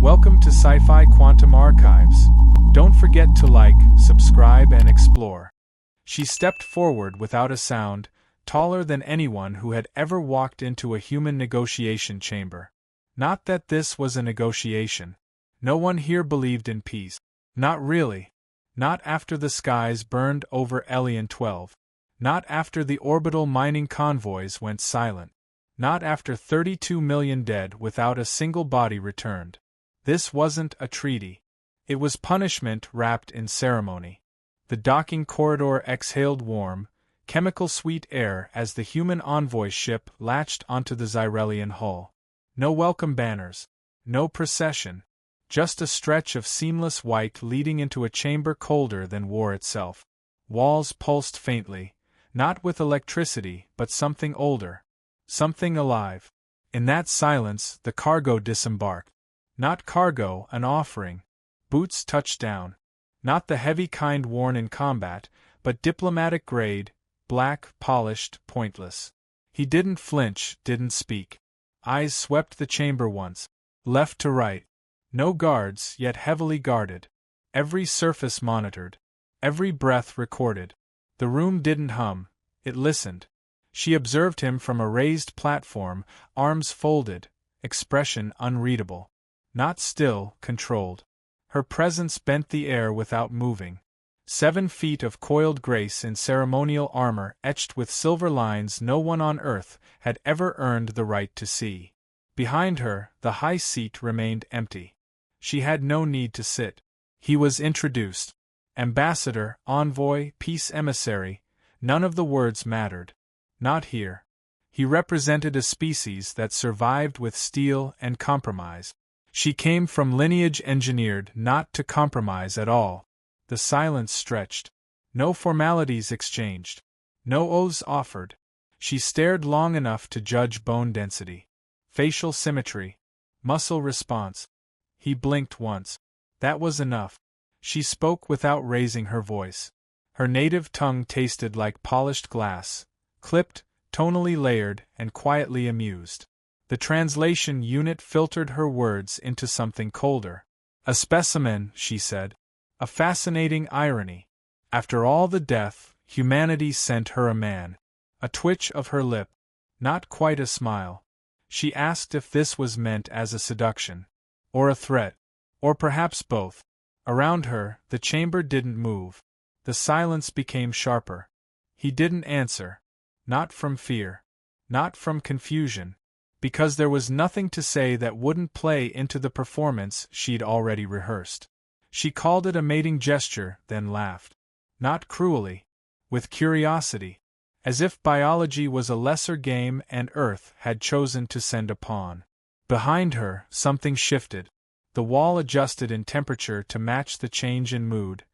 Welcome to Sci-Fi Quantum Archives. Don't forget to like, subscribe, and explore. She stepped forward without a sound, taller than anyone who had ever walked into a human negotiation chamber. Not that this was a negotiation. No one here believed in peace. Not really. Not after the skies burned over Elian 12. Not after the orbital mining convoys went silent. Not after 32 million dead without a single body returned. This wasn't a treaty. It was punishment wrapped in ceremony. The docking corridor exhaled warm, chemical-sweet air as the human envoy ship latched onto the Xyrelian hull. No welcome banners. No procession. Just a stretch of seamless white leading into a chamber colder than war itself. Walls pulsed faintly, not with electricity but something older. Something alive. In that silence, the cargo disembarked. Not cargo, an offering. Boots touched down. Not the heavy kind worn in combat, but diplomatic grade, black, polished, pointless. He didn't flinch, didn't speak. Eyes swept the chamber once. Left to right. No guards, yet heavily guarded. Every surface monitored. Every breath recorded. The room didn't hum, it listened. She observed him from a raised platform, arms folded, expression unreadable. Not still, controlled. Her presence bent the air without moving. 7 feet of coiled grace in ceremonial armor etched with silver lines no one on Earth had ever earned the right to see. Behind her, the high seat remained empty. She had no need to sit. He was introduced. Ambassador, envoy, peace emissary, none of the words mattered. Not here. He represented a species that survived with steel and compromise. She came from lineage engineered not to compromise at all. The silence stretched. No formalities exchanged. No oaths offered. She stared long enough to judge bone density, facial symmetry, muscle response. He blinked once. That was enough. She spoke without raising her voice. Her native tongue tasted like polished glass, clipped, tonally layered, and quietly amused. The translation unit filtered her words into something colder. A specimen, she said. A fascinating irony. After all the death, humanity sent her a man. A twitch of her lip. Not quite a smile. She asked if this was meant as a seduction. Or a threat. Or perhaps both. Around her, the chamber didn't move. The silence became sharper. He didn't answer. Not from fear. Not from confusion. Because there was nothing to say that wouldn't play into the performance she'd already rehearsed. She called it a mating gesture, then laughed. Not cruelly. With curiosity. As if biology was a lesser game and Earth had chosen to send a pawn. Behind her, something shifted. The wall adjusted in temperature to match the change in mood.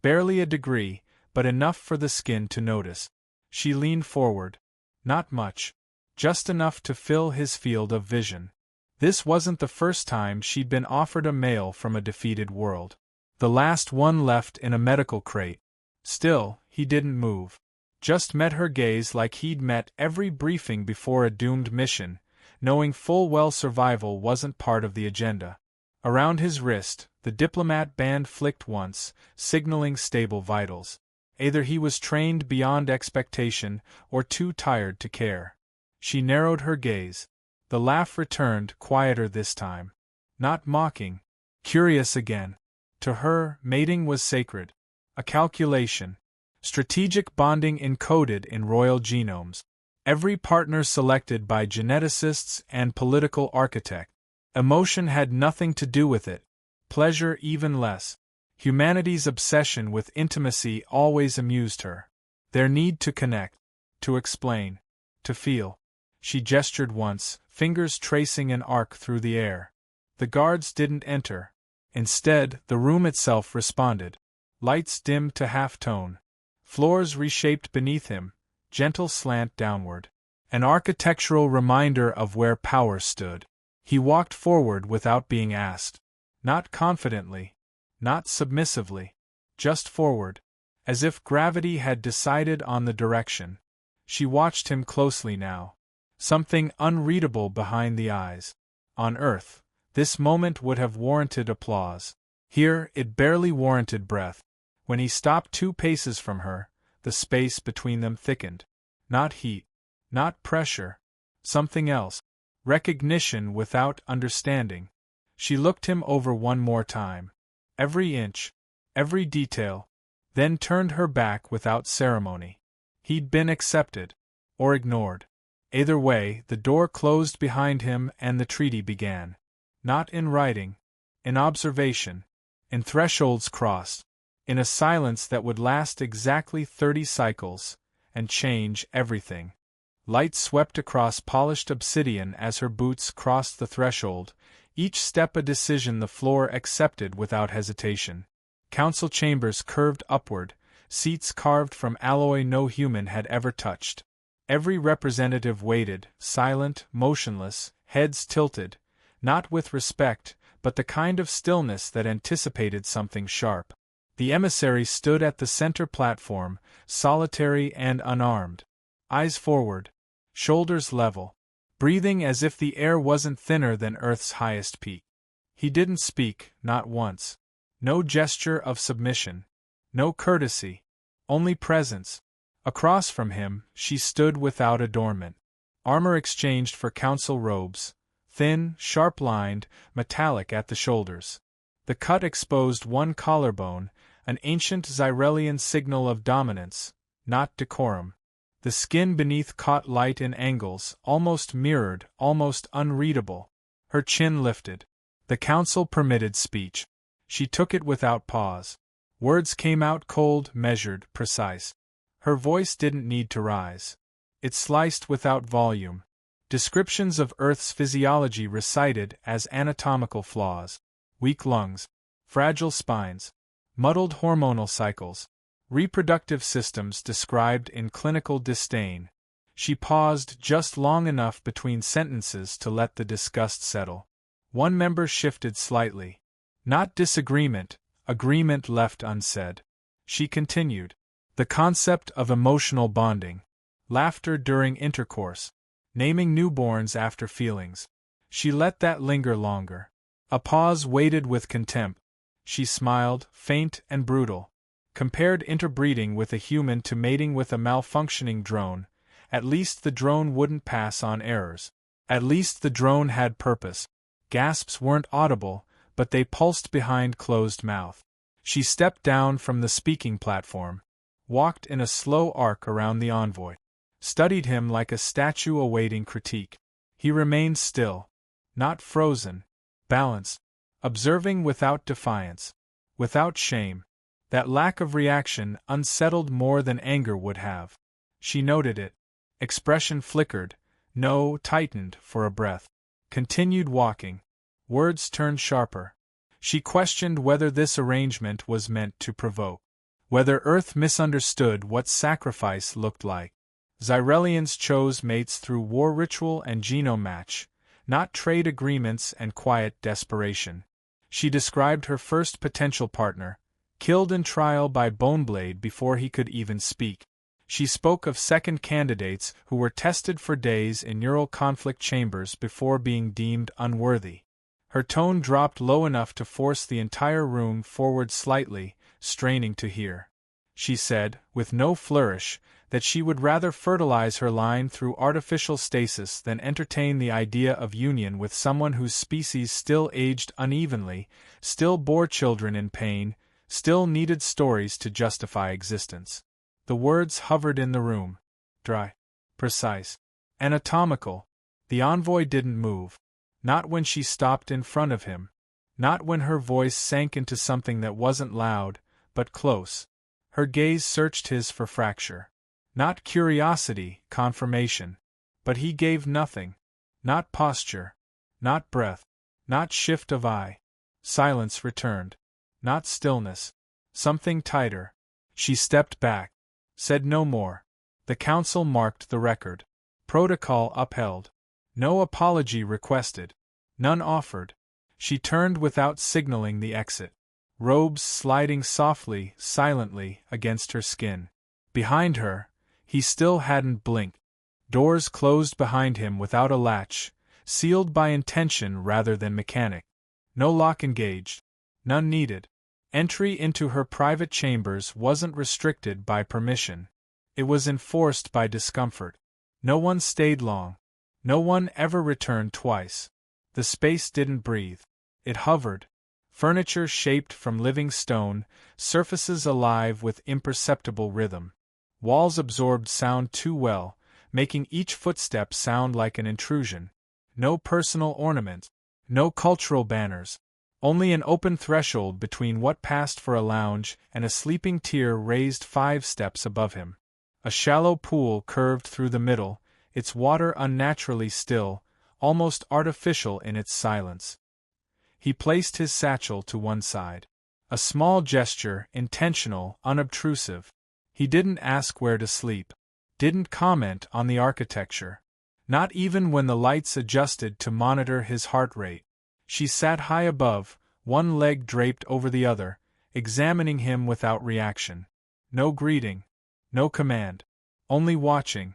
Barely a degree, but enough for the skin to notice. She leaned forward. Not much. Just enough to fill his field of vision. This wasn't the first time she'd been offered a mail from a defeated world. The last one left in a medical crate. Still, he didn't move. Just met her gaze like he'd met every briefing before a doomed mission, knowing full well survival wasn't part of the agenda. Around his wrist, the diplomat band flicked once, signaling stable vitals. Either he was trained beyond expectation or too tired to care. She narrowed her gaze. The laugh returned, quieter this time. Not mocking. Curious again. To her, mating was sacred. A calculation. Strategic bonding encoded in royal genomes. Every partner selected by geneticists and political architects. Emotion had nothing to do with it. Pleasure even less. Humanity's obsession with intimacy always amused her. Their need to connect. To explain. To feel. She gestured once, fingers tracing an arc through the air. The guards didn't enter. Instead, the room itself responded. Lights dimmed to half-tone. Floors reshaped beneath him, gentle slant downward. An architectural reminder of where power stood. He walked forward without being asked. Not confidently. Not submissively. Just forward. As if gravity had decided on the direction. She watched him closely now. Something unreadable behind the eyes. On Earth, This moment would have warranted applause. Here, it barely warranted breath. When he stopped 2 paces from her, the space between them thickened. Not heat. Not pressure. Something else. Recognition without understanding. She looked him over one more time. Every inch. Every detail. Then turned her back without ceremony. He'd been accepted. Or ignored. Either way, the door closed behind him and the treaty began. Not in writing. In observation. In thresholds crossed. In a silence that would last exactly 30 cycles, and change everything. Light swept across polished obsidian as her boots crossed the threshold, each step a decision the floor accepted without hesitation. Council chambers curved upward, seats carved from alloy no human had ever touched. Every representative waited, silent, motionless, heads tilted, not with respect, but the kind of stillness that anticipated something sharp. The emissary stood at the center platform, solitary and unarmed. Eyes forward. Shoulders level. Breathing as if the air wasn't thinner than Earth's highest peak. He didn't speak, not once. No gesture of submission. No courtesy. Only presence. Across from him, she stood without adornment. Armor exchanged for council robes. Thin, sharp-lined, metallic at the shoulders. The cut exposed one collarbone, an ancient Xyrelian signal of dominance, not decorum. The skin beneath caught light in angles, almost mirrored, almost unreadable. Her chin lifted. The council permitted speech. She took it without pause. Words came out cold, measured, precise. Her voice didn't need to rise. It sliced without volume. Descriptions of Earth's physiology recited as anatomical flaws. Weak lungs. Fragile spines. Muddled hormonal cycles. Reproductive systems described in clinical disdain. She paused just long enough between sentences to let the disgust settle. One member shifted slightly. Not disagreement, agreement left unsaid. She continued. The concept of emotional bonding. Laughter during intercourse. Naming newborns after feelings. She let that linger longer. A pause waited with contempt. She smiled, faint and brutal. Compared interbreeding with a human to mating with a malfunctioning drone. At least the drone wouldn't pass on errors. At least the drone had purpose. Gasps weren't audible, but they pulsed behind closed mouth. She stepped down from the speaking platform. Walked in a slow arc around the envoy. Studied him like a statue awaiting critique. He remained still. Not frozen. Balanced. Observing without defiance. Without shame. That lack of reaction unsettled more than anger would have. She noted it. Expression flickered. No, tightened for a breath. Continued walking. Words turned sharper. She questioned whether this arrangement was meant to provoke. Whether Earth misunderstood what sacrifice looked like. Xyrelians chose mates through war ritual and genome match, not trade agreements and quiet desperation. She described her first potential partner, killed in trial by Boneblade before he could even speak. She spoke of second candidates who were tested for days in neural conflict chambers before being deemed unworthy. Her tone dropped low enough to force the entire room forward slightly, straining to hear. She said, with no flourish, that she would rather fertilize her line through artificial stasis than entertain the idea of union with someone whose species still aged unevenly, still bore children in pain, still needed stories to justify existence. The words hovered in the room. Dry. Precise. Anatomical. The envoy didn't move. Not when she stopped in front of him. Not when her voice sank into something that wasn't loud, but close. Her gaze searched his for fracture. Not curiosity, confirmation. But he gave nothing. Not posture. Not breath. Not shift of eye. Silence returned. Not stillness. Something tighter. She stepped back. Said no more. The council marked the record. Protocol upheld. No apology requested. None offered. She turned without signaling the exit. Robes sliding softly, silently, against her skin. Behind her, he still hadn't blinked. Doors closed behind him without a latch, sealed by intention rather than mechanic. No lock engaged. None needed. Entry into her private chambers wasn't restricted by permission. It was enforced by discomfort. No one stayed long. No one ever returned twice. The space didn't breathe. It hovered. Furniture shaped from living stone, surfaces alive with imperceptible rhythm. Walls absorbed sound too well, making each footstep sound like an intrusion. No personal ornament. No cultural banners. Only an open threshold between what passed for a lounge and a sleeping tier raised 5 steps above him. A shallow pool curved through the middle, its water unnaturally still, almost artificial in its silence. He placed his satchel to one side. A small gesture, intentional, unobtrusive. He didn't ask where to sleep. Didn't comment on the architecture. Not even when the lights adjusted to monitor his heart rate. She sat high above, one leg draped over the other, examining him without reaction. No greeting. No command. Only watching.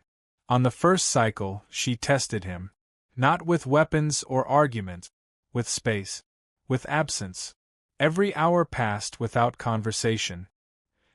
On the first cycle, she tested him. Not with weapons or argument. With space. With absence. Every hour passed without conversation.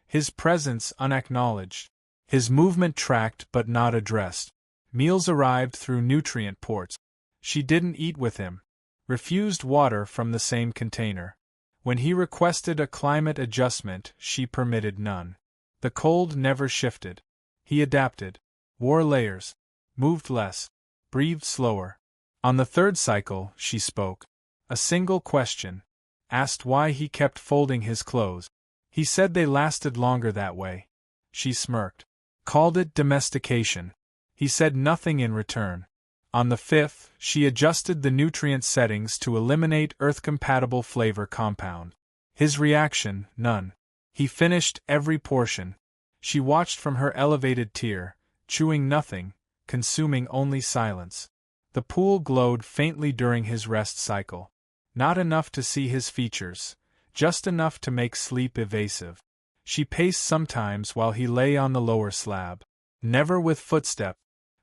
His presence unacknowledged. His movement tracked but not addressed. Meals arrived through nutrient ports. She didn't eat with him. Refused water from the same container. When he requested a climate adjustment, she permitted none. The cold never shifted. He adapted. Wore layers. Moved less. Breathed slower. On the third cycle, she spoke. A single question. Asked why he kept folding his clothes. He said they lasted longer that way. She smirked. Called it domestication. He said nothing in return. On the fifth, she adjusted the nutrient settings to eliminate Earth-compatible flavor compound. His reaction, none. He finished every portion. She watched from her elevated tier, chewing nothing, consuming only silence. The pool glowed faintly during his rest cycle. Not enough to see his features, just enough to make sleep evasive. She paced sometimes while he lay on the lower slab. Never with footstep.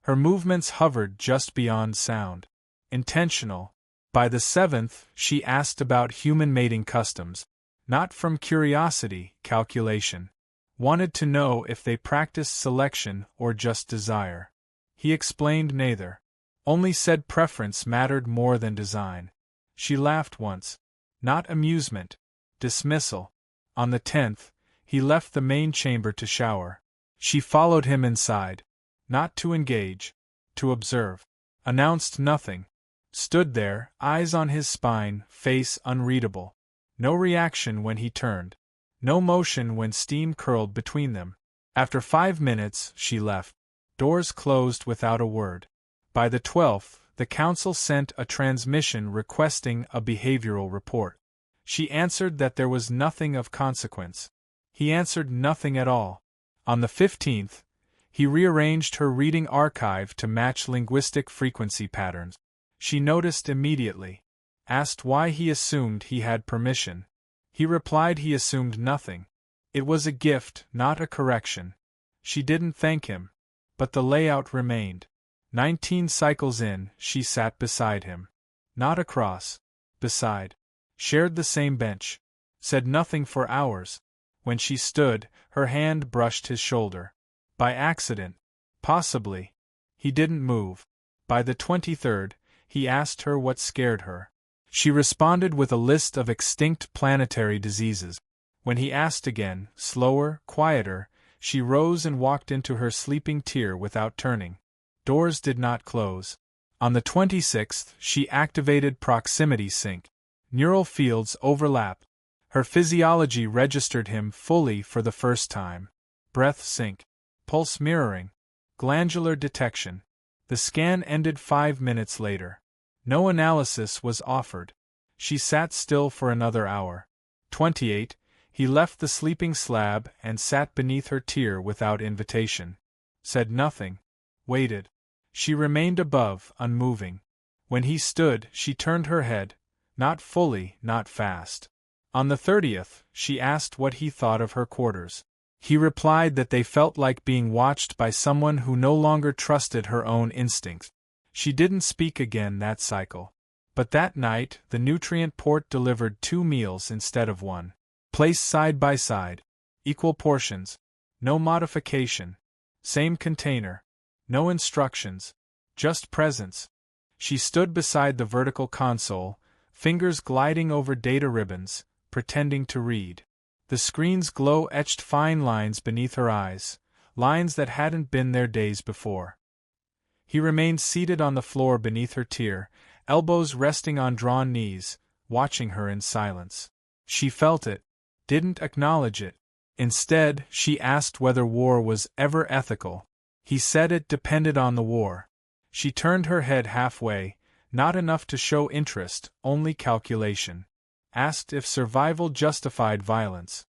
Her movements hovered just beyond sound. Intentional. By the seventh, she asked about human mating customs. Not from curiosity, calculation. Wanted to know if they practiced selection or just desire. He explained neither. Only said preference mattered more than design. She laughed once. Not amusement. Dismissal. On the 10th, he left the main chamber to shower. She followed him inside. Not to engage. To observe. Announced nothing. Stood there, eyes on his spine, face unreadable. No reaction when he turned. No motion when steam curled between them. After 5 minutes, she left. Doors closed without a word. By the 12th, the council sent a transmission requesting a behavioral report. She answered that there was nothing of consequence. He answered nothing at all. On the 15th, he rearranged her reading archive to match linguistic frequency patterns. She noticed immediately. Asked why he assumed he had permission. He replied he assumed nothing. It was a gift, not a correction. She didn't thank him. But the layout remained. 19 cycles in, she sat beside him. Not across. Beside. Shared the same bench. Said nothing for hours. When she stood, her hand brushed his shoulder. By accident. Possibly. He didn't move. By the 23rd, he asked her what scared her. She responded with a list of extinct planetary diseases. When he asked again, slower, quieter, she rose and walked into her sleeping tier without turning. Doors did not close. On the 26th, she activated proximity sync. Neural fields overlap. Her physiology registered him fully for the first time. Breath sync. Pulse mirroring. Glandular detection. The scan ended 5 minutes later. No analysis was offered. She sat still for another hour. 28. He left the sleeping slab and sat beneath her tier without invitation. Said nothing. Waited. She remained above, unmoving. When he stood, she turned her head. Not fully, not fast. On the 30th, she asked what he thought of her quarters. He replied that they felt like being watched by someone who no longer trusted her own instincts. She didn't speak again that cycle. But that night, the nutrient port delivered 2 meals instead of 1. Placed side by side. Equal portions. No modification. Same container. No instructions. Just presence. She stood beside the vertical console, fingers gliding over data ribbons, pretending to read. The screen's glow etched fine lines beneath her eyes, lines that hadn't been there days before. He remained seated on the floor beneath her tier, elbows resting on drawn knees, watching her in silence. She felt it, didn't acknowledge it. Instead, she asked whether war was ever ethical. He said it depended on the war. She turned her head halfway, not enough to show interest, only calculation. Asked if survival justified violence.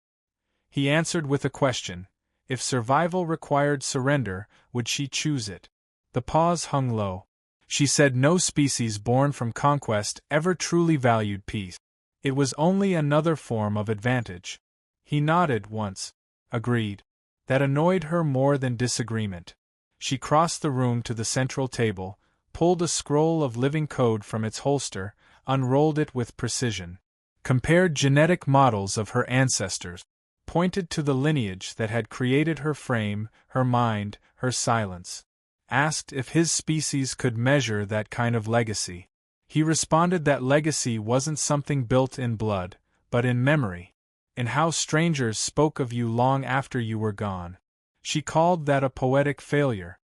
He answered with a question. If survival required surrender, would she choose it? The pause hung low. She said no species born from conquest ever truly valued peace. It was only another form of advantage. He nodded once. Agreed. That annoyed her more than disagreement. She crossed the room to the central table, pulled a scroll of living code from its holster, unrolled it with precision. Compared genetic models of her ancestors. Pointed to the lineage that had created her frame, her mind, her silence. Asked if his species could measure that kind of legacy. He responded that legacy wasn't something built in blood, but in memory. In how strangers spoke of you long after you were gone. She called that a poetic failure.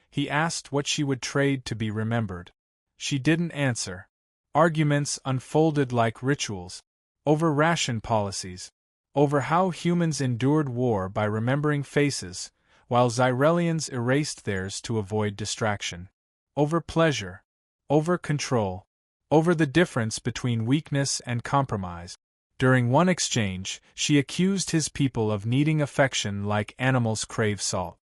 He asked what she would trade to be remembered. She didn't answer. Arguments unfolded like rituals. Over ration policies. Over how humans endured war by remembering faces, while Xyrelians erased theirs to avoid distraction. Over pleasure. Over control. Over the difference between weakness and compromise. During one exchange, she accused his people of needing affection like animals crave salt.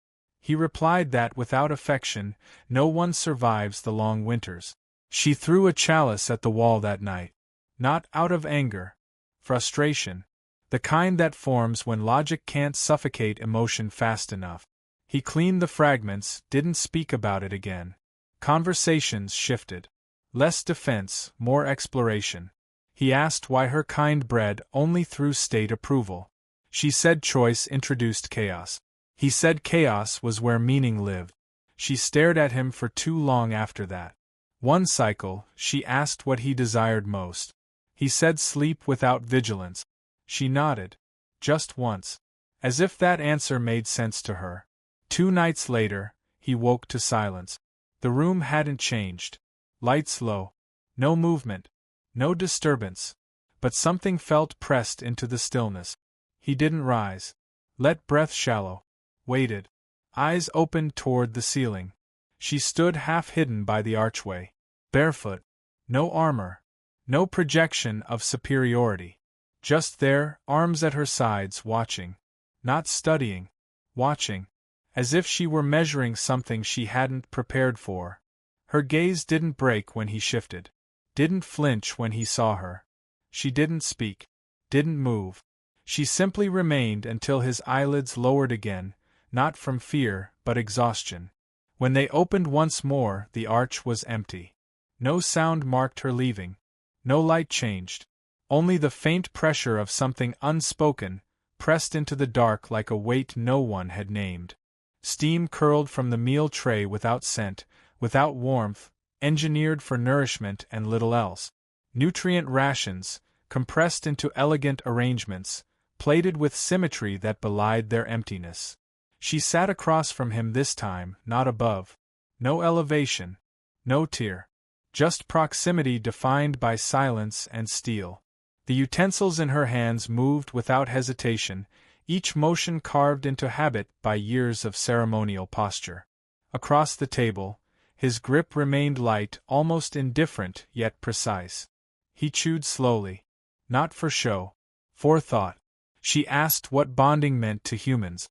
He replied that without affection, no one survives the long winters. She threw a chalice at the wall that night. Not out of anger. Frustration. The kind that forms when logic can't suffocate emotion fast enough. He cleaned the fragments, didn't speak about it again. Conversations shifted. Less defense, more exploration. He asked why her kind bred only through state approval. She said choice introduced chaos. He said chaos was where meaning lived. She stared at him for too long after that. One cycle, she asked what he desired most. He said sleep without vigilance. She nodded. Just once. As if that answer made sense to her. 2 nights later, he woke to silence. The room hadn't changed. Lights low. No movement. No disturbance. But something felt pressed into the stillness. He didn't rise. Let breath shallow. Waited. Eyes opened toward the ceiling. She stood half hidden by the archway. Barefoot. No armor. No projection of superiority. Just there, arms at her sides, watching. Not studying. Watching. As if she were measuring something she hadn't prepared for. Her gaze didn't break when he shifted. Didn't flinch when he saw her. She didn't speak. Didn't move. She simply remained until his eyelids lowered again, not from fear, but exhaustion. When they opened once more, the arch was empty. No sound marked her leaving. No light changed. Only the faint pressure of something unspoken, pressed into the dark like a weight no one had named. Steam curled from the meal tray without scent, without warmth, engineered for nourishment and little else. Nutrient rations, compressed into elegant arrangements, plated with symmetry that belied their emptiness. She sat across from him this time, not above. No elevation. No tier. Just proximity defined by silence and steel. The utensils in her hands moved without hesitation, each motion carved into habit by years of ceremonial posture. Across the table, his grip remained light, almost indifferent, yet precise. He chewed slowly. Not for show. For thought. She asked what bonding meant to humans.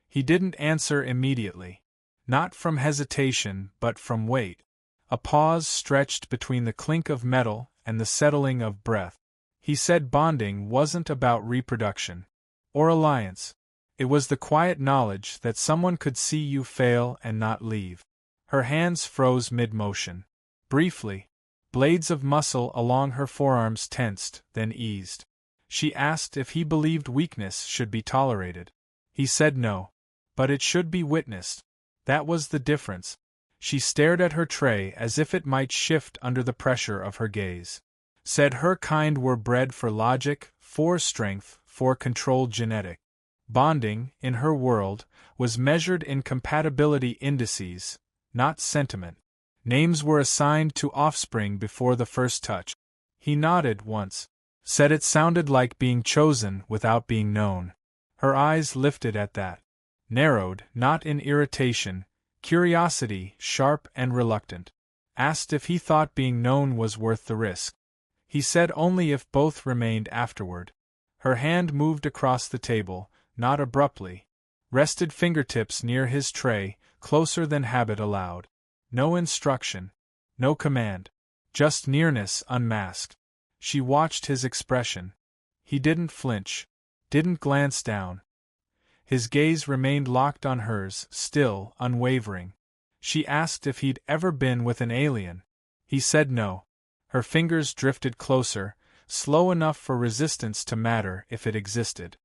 He didn't answer immediately. Not from hesitation, but from weight. A pause stretched between the clink of metal and the settling of breath. He said bonding wasn't about reproduction. Or alliance. It was the quiet knowledge that someone could see you fail and not leave. Her hands froze mid-motion. Briefly. Blades of muscle along her forearms tensed, then eased. She asked if he believed weakness should be tolerated. He said no. But it should be witnessed. That was the difference. She stared at her tray as if it might shift under the pressure of her gaze. Said her kind were bred for logic, for strength, for controlled genetic. Bonding, in her world, was measured in compatibility indices, not sentiment. Names were assigned to offspring before the first touch. He nodded once. Said it sounded like being chosen without being known. Her eyes lifted at that. Narrowed, not in irritation, curiosity, sharp and reluctant. Asked if he thought being known was worth the risk. He said only if both remained afterward. Her hand moved across the table, not abruptly. Rested fingertips near his tray, closer than habit allowed. No instruction. No command. Just nearness unmasked. She watched his expression. He didn't flinch. Didn't glance down. His gaze remained locked on hers, still, unwavering. She asked if he'd ever been with an alien. He said no. Her fingers drifted closer, slow enough for resistance to matter if it existed.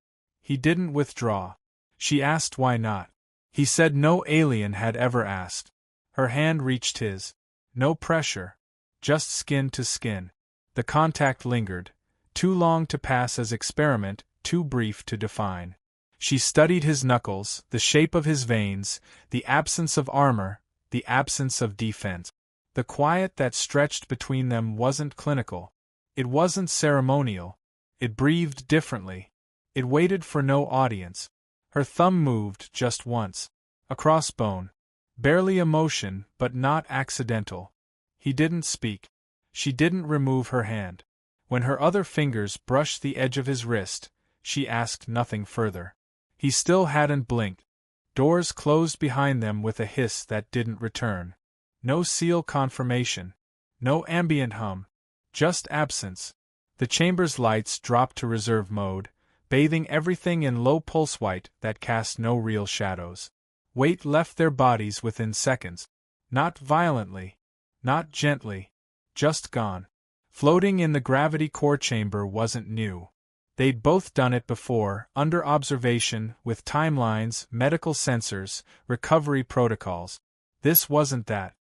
He didn't withdraw. She asked why not. He said no alien had ever asked. Her hand reached his. No pressure. Just skin to skin. The contact lingered, too long to pass as experiment, too brief to define. She studied his knuckles, the shape of his veins, the absence of armor, the absence of defense. The quiet that stretched between them wasn't clinical. It wasn't ceremonial. It breathed differently. It waited for no audience. Her thumb moved just once. Across bone. Barely emotion, but not accidental. He didn't speak. She didn't remove her hand. When her other fingers brushed the edge of his wrist, she asked nothing further. He still hadn't blinked. Doors closed behind them with a hiss that didn't return. No seal confirmation. No ambient hum. Just absence. The chamber's lights dropped to reserve mode, bathing everything in low pulse white that cast no real shadows. Weight left their bodies within seconds. Not violently. Not gently. Just gone. Floating in the gravity core chamber wasn't new. They'd both done it before, under observation, with timelines, medical sensors, recovery protocols. This wasn't that.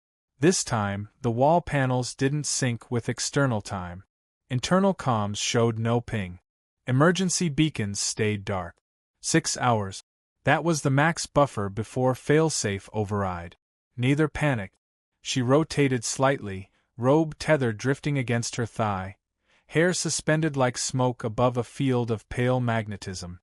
This time, the wall panels didn't sync with external time. Internal comms showed no ping. Emergency beacons stayed dark. 6 hours. That was the max buffer before failsafe override. Neither panicked. She rotated slightly, robe tether drifting against her thigh, hair suspended like smoke above a field of pale magnetism.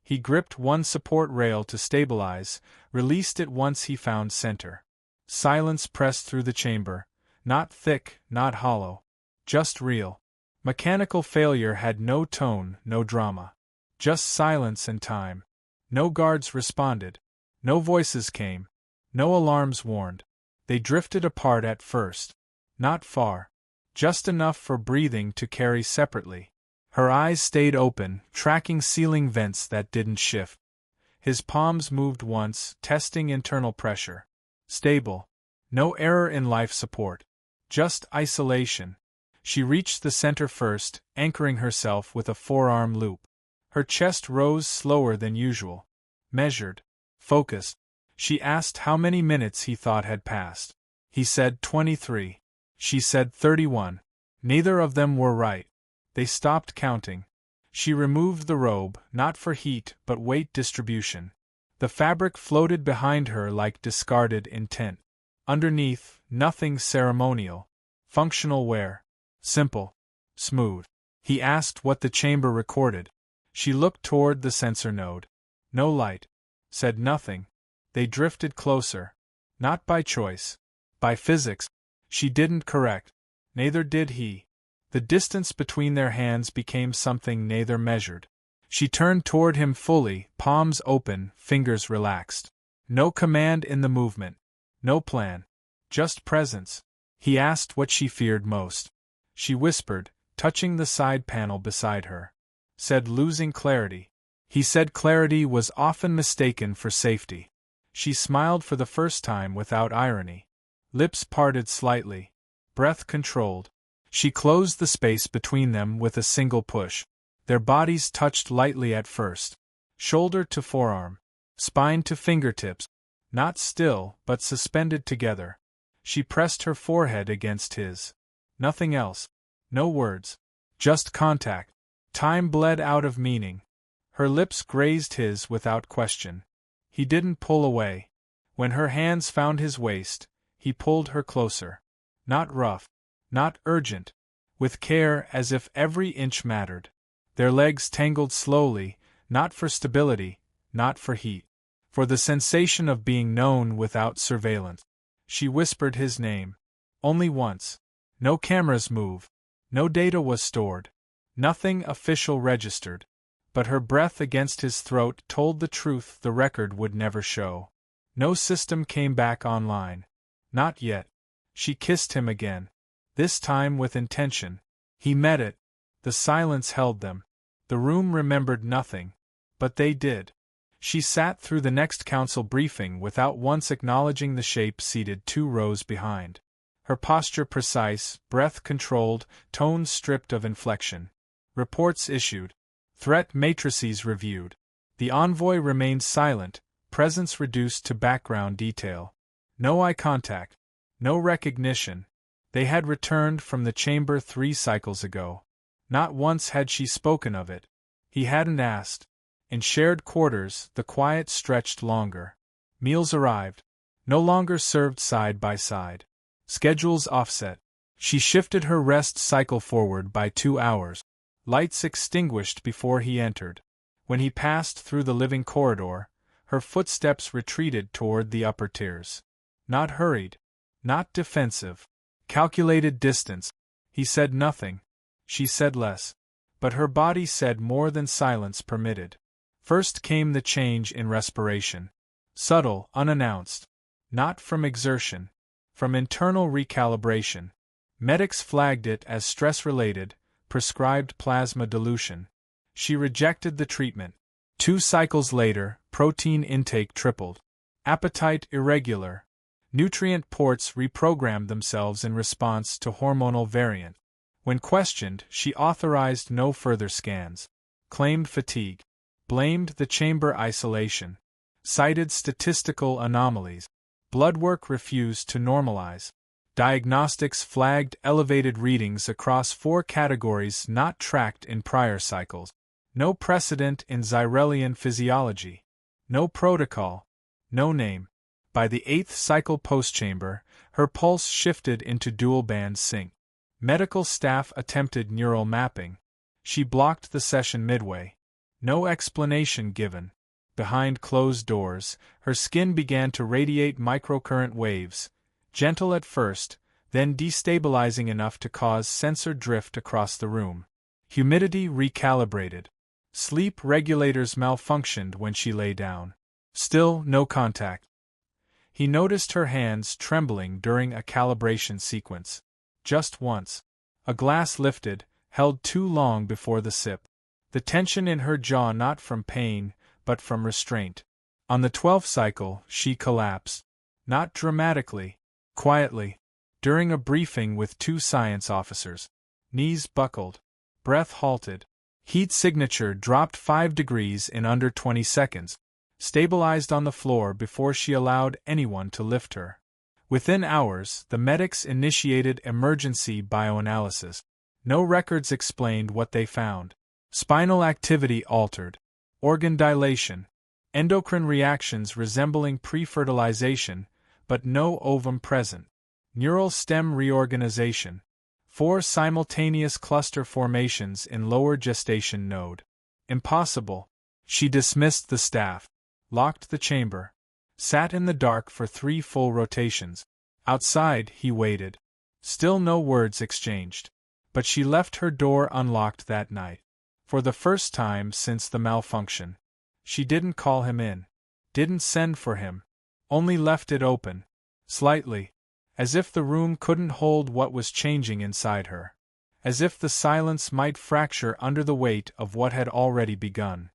He gripped one support rail to stabilize, released it once he found center. Silence pressed through the chamber, not thick, not hollow. Just real. Mechanical failure had no tone, no drama. Just silence and time. No guards responded. No voices came. No alarms warned. They drifted apart at first. Not far. Just enough for breathing to carry separately. Her eyes stayed open, tracking ceiling vents that didn't shift. His palms moved once, testing internal pressure. Stable. No error in life support. Just isolation. She reached the center first, anchoring herself with a forearm loop. Her chest rose slower than usual. Measured. Focused. She asked how many minutes he thought had passed. He said 23. She said 31. Neither of them were right. They stopped counting. She removed the robe, not for heat but weight distribution. The fabric floated behind her like discarded intent. Underneath, nothing ceremonial. Functional wear. Simple. Smooth. He asked what the chamber recorded. She looked toward the sensor node. No light. Said nothing. They drifted closer. Not by choice. By physics. She didn't correct. Neither did he. The distance between their hands became something neither measured. She turned toward him fully, palms open, fingers relaxed. No command in the movement. No plan. Just presence. He asked what she feared most. She whispered, touching the side panel beside her. Said losing clarity. He said clarity was often mistaken for safety. She smiled for the first time without irony. Lips parted slightly. breath controlled. She closed the space between them with a single push. Their bodies touched lightly at first. Shoulder to forearm. Spine to fingertips. Not still, but suspended together. She pressed her forehead against his. Nothing else. No words. Just contact. Time bled out of meaning. Her lips grazed his without question. He didn't pull away. When her hands found his waist, he pulled her closer. Not rough. Not urgent. With care, as if every inch mattered. Their legs tangled slowly, not for stability, not for heat. For the sensation of being known without surveillance. She whispered his name. Only once. No cameras move. No data was stored. Nothing official registered. But her breath against his throat told the truth the record would never show. No system came back online. Not yet. She kissed him again. This time with intention. He met it. The silence held them. The room remembered nothing. But they did. She sat through the next council briefing without once acknowledging the shape seated 2 rows behind. Her posture precise, breath controlled, tone stripped of inflection. Reports issued. Threat matrices reviewed. The envoy remained silent, presence reduced to background detail. No eye contact. No recognition. They had returned from the chamber 3 cycles ago. Not once had she spoken of it. He hadn't asked. In shared quarters, the quiet stretched longer. Meals arrived. No longer served side by side. Schedules offset. She shifted her rest cycle forward by 2 hours. Lights extinguished before he entered. When he passed through the living corridor, her footsteps retreated toward the upper tiers. Not hurried. Not defensive. Calculated distance. He said nothing. She said less. But her body said more than silence permitted. First came the change in respiration. Subtle, unannounced. Not from exertion. From internal recalibration. Medics flagged it as stress-related, prescribed plasma dilution. She rejected the treatment. 2 cycles later, protein intake tripled. Appetite irregular. Nutrient ports reprogrammed themselves in response to hormonal variant. When questioned, she authorized no further scans. Claimed fatigue. Blamed the chamber isolation. Cited statistical anomalies. Blood work refused to normalize. Diagnostics flagged elevated readings across 4 categories not tracked in prior cycles. No precedent in Xyrelian physiology. No protocol. No name. By the 8th cycle postchamber, her pulse shifted into dual-band sync. Medical staff attempted neural mapping. She blocked the session midway. No explanation given. Behind closed doors, her skin began to radiate microcurrent waves, gentle at first, then destabilizing enough to cause sensor drift across the room. Humidity recalibrated. Sleep regulators malfunctioned when she lay down. Still no contact. He noticed her hands trembling during a calibration sequence. Just once. A glass lifted, held too long before the sip. The tension in her jaw not from pain, but from restraint. On the 12th cycle, she collapsed. Not dramatically. Quietly. During a briefing with 2 science officers. Knees buckled. Breath halted. Heat signature dropped 5 degrees in under 20 seconds. Stabilized on the floor before she allowed anyone to lift her. Within hours, the medics initiated emergency bioanalysis. No records explained what they found. Spinal activity altered. Organ dilation. Endocrine reactions resembling pre-fertilization, but no ovum present. Neural stem reorganization. 4 simultaneous cluster formations in lower gestation node. Impossible. She dismissed the staff. Locked the chamber. Sat in the dark for 3 full rotations. Outside, he waited. Still no words exchanged. But she left her door unlocked that night. For the first time since the malfunction. She didn't call him in. Didn't send for him. Only left it open. Slightly. As if the room couldn't hold what was changing inside her. As if the silence might fracture under the weight of what had already begun.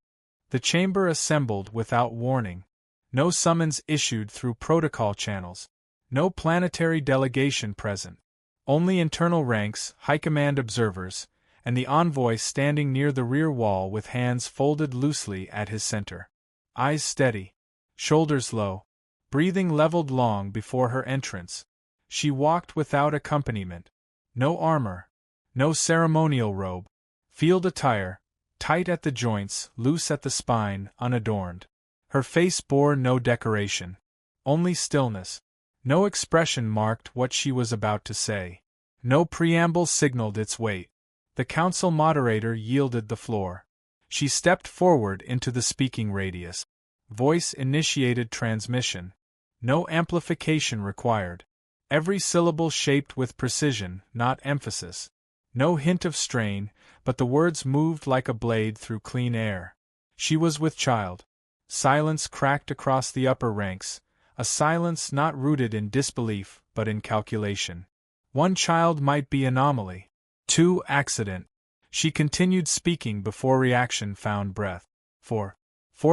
The chamber assembled without warning. No summons issued through protocol channels. No planetary delegation present. Only internal ranks, high command observers, and the envoy standing near the rear wall with hands folded loosely at his center. Eyes steady, shoulders low, breathing leveled long before her entrance. She walked without accompaniment. No armor, no ceremonial robe. Field attire, tight at the joints, loose at the spine, unadorned. Her face bore no decoration. Only stillness. No expression marked what she was about to say. No preamble signaled its weight. The council moderator yielded the floor. She stepped forward into the speaking radius. Voice initiated transmission. No amplification required. Every syllable shaped with precision, not emphasis. No hint of strain, but the words moved like a blade through clean air. She was with child. Silence cracked across the upper ranks, a silence not rooted in disbelief but in calculation. One child might be anomaly. Two, accident. She continued speaking before reaction found breath. Four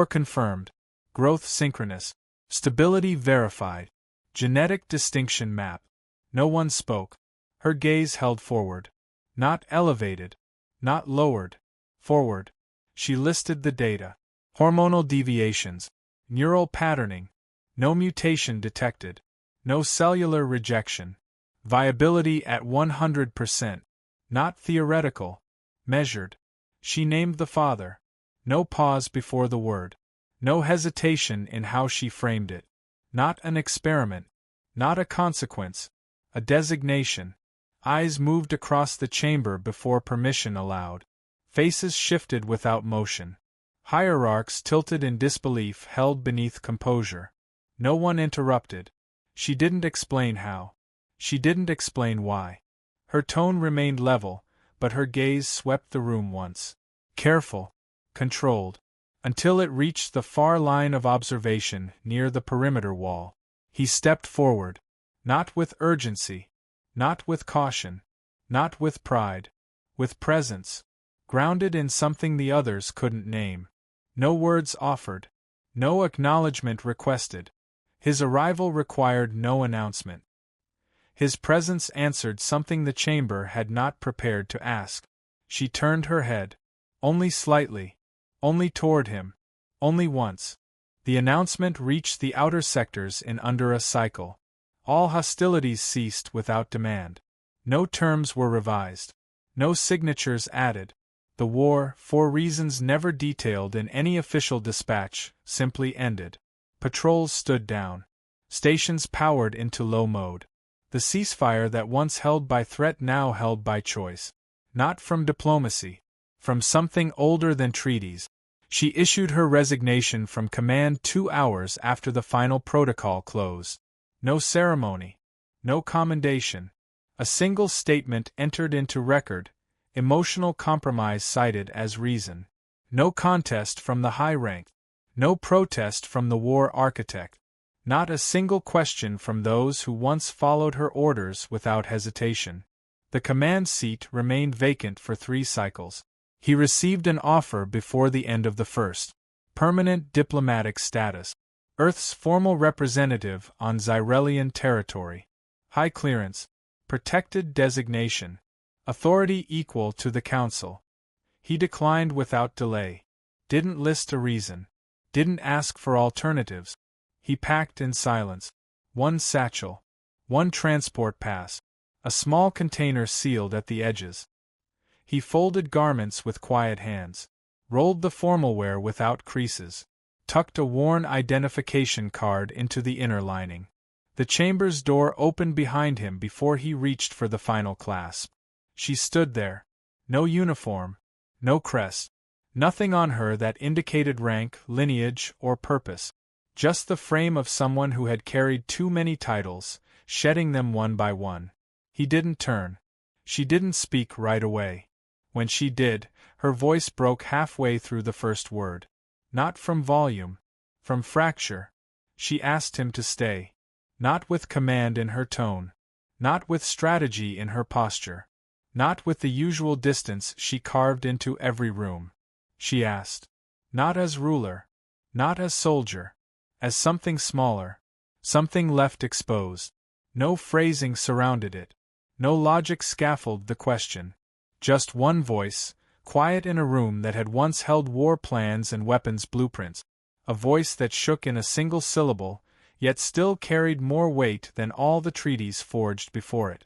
confirmed. Growth synchronous. Stability verified. Genetic distinction map. No one spoke. Her gaze held forward. Not elevated. Not lowered. Forward. She listed the data. Hormonal deviations. Neural patterning. No mutation detected. No cellular rejection. Viability at 100%. Not theoretical. Measured. She named the father. No pause before the word. No hesitation in how she framed it. Not an experiment. Not a consequence. A designation. Eyes moved across the chamber before permission allowed. Faces shifted without motion. Hierarchs tilted in disbelief held beneath composure. No one interrupted. She didn't explain how. She didn't explain why. Her tone remained level, but her gaze swept the room once. Careful. Controlled. Until it reached the far line of observation near the perimeter wall. He stepped forward. Not with urgency. Not with caution. Not with pride. With presence. Grounded in something the others couldn't name. No words offered. No acknowledgement requested. His arrival required no announcement. His presence answered something the chamber had not prepared to ask. She turned her head. Only slightly. Only toward him. Only once. The announcement reached the outer sectors in under a cycle. All hostilities ceased without demand. No terms were revised. No signatures added. The war, for reasons never detailed in any official dispatch, simply ended. Patrols stood down. Stations powered into low mode. The ceasefire that once held by threat now held by choice. Not from diplomacy. From something older than treaties. She issued her resignation from command 2 hours after the final protocol closed. No ceremony. No commendation. A single statement entered into record, emotional compromise cited as reason. No contest from the high rank. No protest from the war architect. Not a single question from those who once followed her orders without hesitation. The command seat remained vacant for 3 cycles. He received an offer before the end of the first. Permanent diplomatic status. Earth's formal representative on Xyrelian territory. High clearance. Protected designation. Authority equal to the council. He declined without delay. Didn't list a reason. Didn't ask for alternatives. He packed in silence. 1 satchel. 1 transport pass. A small container sealed at the edges. He folded garments with quiet hands. Rolled the formalwear without creases. Tucked a worn identification card into the inner lining. The chamber's door opened behind him before he reached for the final clasp. She stood there. No uniform. No crest. Nothing on her that indicated rank, lineage, or purpose. Just the frame of someone who had carried too many titles, shedding them one by one. He didn't turn. She didn't speak right away. When she did, her voice broke halfway through the first word. Not from volume. From fracture. She asked him to stay. Not with command in her tone. Not with strategy in her posture. Not with the usual distance she carved into every room. She asked. Not as ruler. Not as soldier. As something smaller. Something left exposed. No phrasing surrounded it. No logic scaffolded the question. Just one voice, quiet in a room that had once held war plans and weapons blueprints. A voice that shook in a single syllable, yet still carried more weight than all the treaties forged before it.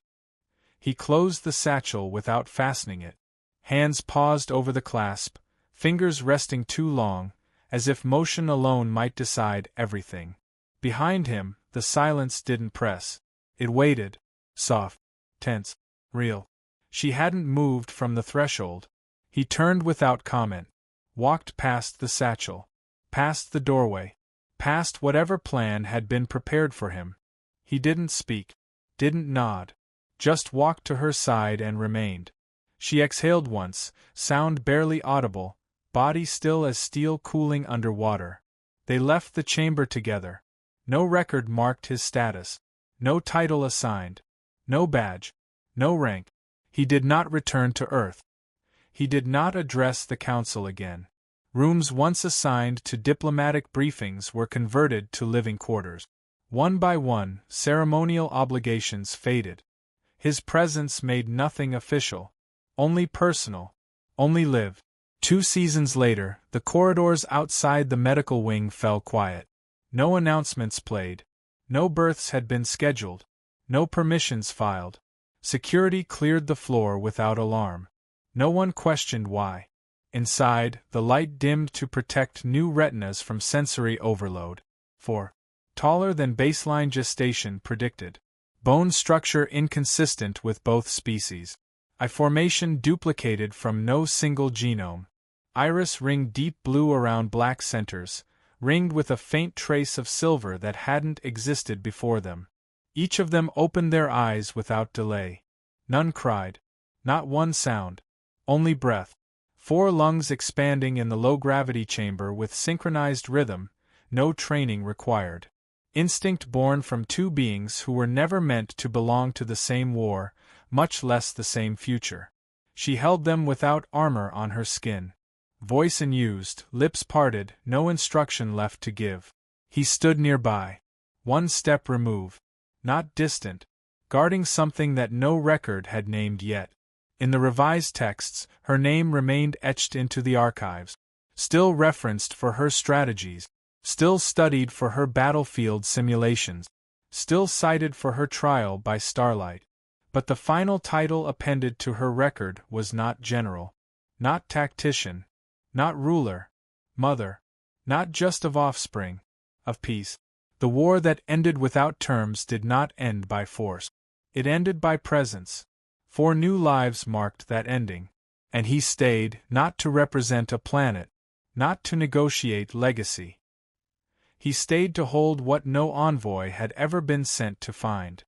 He closed the satchel without fastening it. Hands paused over the clasp, fingers resting too long, as if motion alone might decide everything. Behind him, the silence didn't press. It waited. Soft. Tense. Real. She hadn't moved from the threshold. He turned without comment. Walked past the satchel. Past the doorway. Past whatever plan had been prepared for him. He didn't speak. Didn't nod. Just walked to her side and remained. She exhaled once, sound barely audible, body still as steel cooling under water. They left the chamber together. No record marked his status. No title assigned. No badge. No rank. He did not return to Earth. He did not address the council again. Rooms once assigned to diplomatic briefings were converted to living quarters. One by one, ceremonial obligations faded. His presence made nothing official. Only personal. Only lived. 2 seasons later, the corridors outside the medical wing fell quiet. No announcements played. No births had been scheduled. No permissions filed. Security cleared the floor without alarm. No one questioned why. Inside, the light dimmed to protect new retinas from sensory overload. 4. Taller than baseline gestation predicted. Bone structure inconsistent with both species. Eye formation duplicated from no single genome. Iris ring deep blue around black centers, ringed with a faint trace of silver that hadn't existed before them. Each of them opened their eyes without delay. None cried. Not one sound. Only breath. 4 lungs expanding in the low-gravity chamber with synchronized rhythm, no training required. Instinct born from 2 beings who were never meant to belong to the same war, much less the same future. She held them without armor on her skin. Voice unused, lips parted, no instruction left to give. He stood nearby. 1 step removed. Not distant. Guarding something that no record had named yet. In the revised texts, her name remained etched into the archives. Still referenced for her strategies. Still studied for her battlefield simulations. Still cited for her trial by starlight. But the final title appended to her record was not general. Not tactician. Not ruler. Mother. Not just of offspring. Of peace. The war that ended without terms did not end by force. It ended by presence. 4 new lives marked that ending. And he stayed, not to represent a planet. Not to negotiate legacy. He stayed to hold what no envoy had ever been sent to find.